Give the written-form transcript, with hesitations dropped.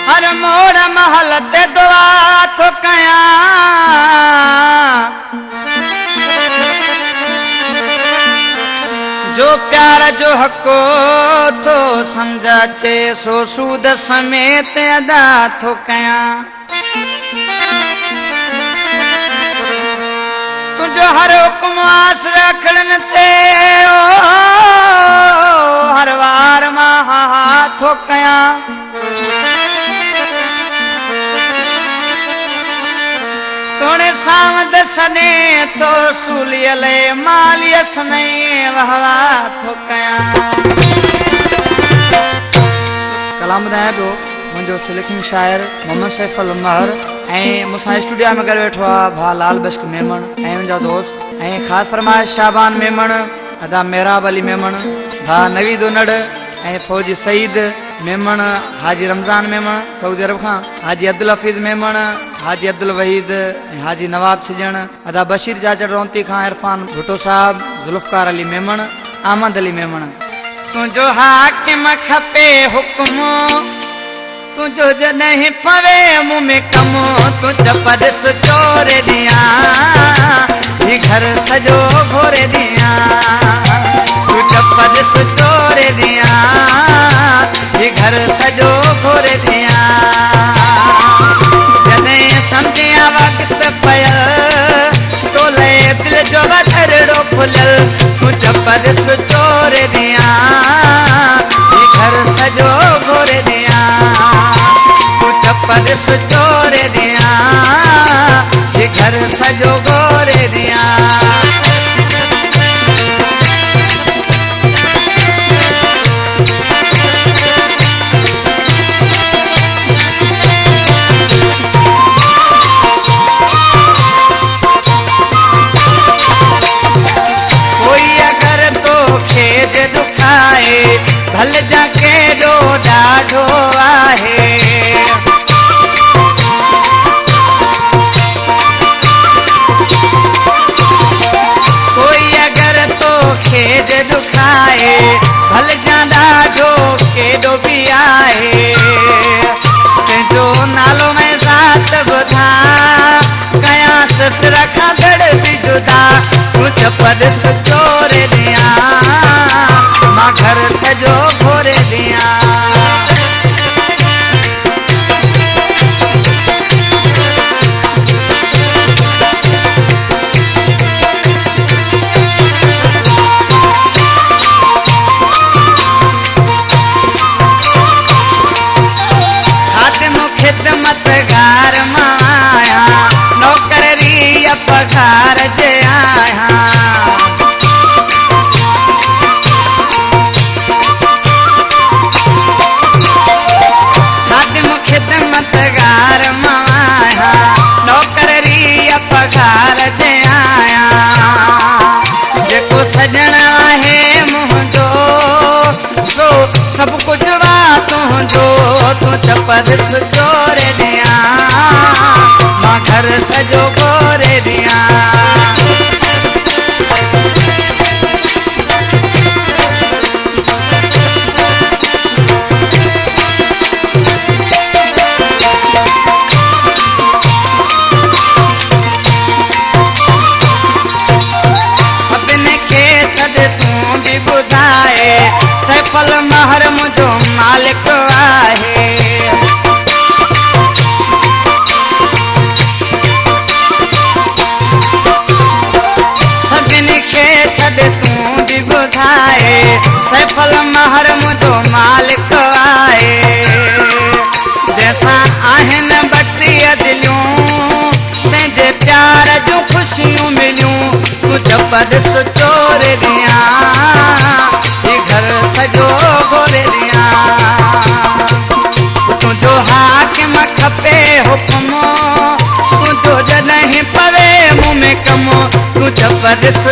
हर मोड़ महल ते दुआ थो कया जो प्यार जो हको थो समझा चे सो सूद समेत अदा थो कया तुझो हर हुक्म आस रखण ते हर वार महा थो कया तोड़े सावद सने तो सूलियले मालिय सने वहवा थो कया कलाम ॿुधायां पियो मुंहिंजो सिलेक्शन शायर मोहम्मद सैफुल महर ऐं मूंसां स्टूडियो में करे वेठो आहे भाउ लाल बश्क मेमण ऐं मुंहिंजा दोस्त ऐं ख़ासि फरमाइश शाबान मेमण अदा मेहराब अली मेमण भाउ नवीद उनड़ ऐं फौजी सईद मेमण हाजी रमज़ान मेमण सऊदी अरब खां हाजी अब्दुल हफीज़ मेमण हाजी अब्दुल वहीद हाजी नवाब छिजण अदा बशीर चाचड़ रोंती खां इरफान भुट्टो साहब जुल्फकार अली मेमण अहमद अली मेमण तुझो हाकिम खपे हुक्म तुझो जॾहिं पवे मुँह में कमो तुझ परस चोरे दिया ही घर सजो घोरे दिया तुझ परस चोरे दिया ही घर सजो घोरे दिया जॾहिं सम्झिया वक़्त पयल तोले दिल जो वधरड़ो खुलियल तुझ परस चोरे दिया ही घर सजो घोरे दिया तुझ परस चोरे दिया ही घर सजो घोरे दिया भल जाके डो ॾाढो आहे कोई अगर तो खेद दुखाए भल जा ॾाढो केॾो बि आहे तुंहिंजो नालो में ज़ात ॿुधा कयां ससुर खां गॾु बि जुदा तुझ परस चोरे दिया मां घर सजो घोरे दिया खादिम खिदमतगार मां आया नौकरी पघार जे आया खिदमतगार माया नौकरी पघार दे आया जेको सजण आहे मुंहिंजो सो सभु कुझु वा तुंहिंजो तुझ परस चोरे दिया मां घर सजो घोरे दिया सैफुल महर मुझो मालिक आहे सभिनी खे छॾ तूं बि ॿुधाए सैफुल महर मुझो मालिक आहे जैसां आहिनि ॿटीह दिलियूं तंहिंजे प्यार जूं ख़ुशियूं मिलियूं तुझ परस चोरे दिया घर सजो घोरे दिया तुझो हाकिम खपे हुक्म तुझो जॾहिं पवे मुँह में कमो तुझ परस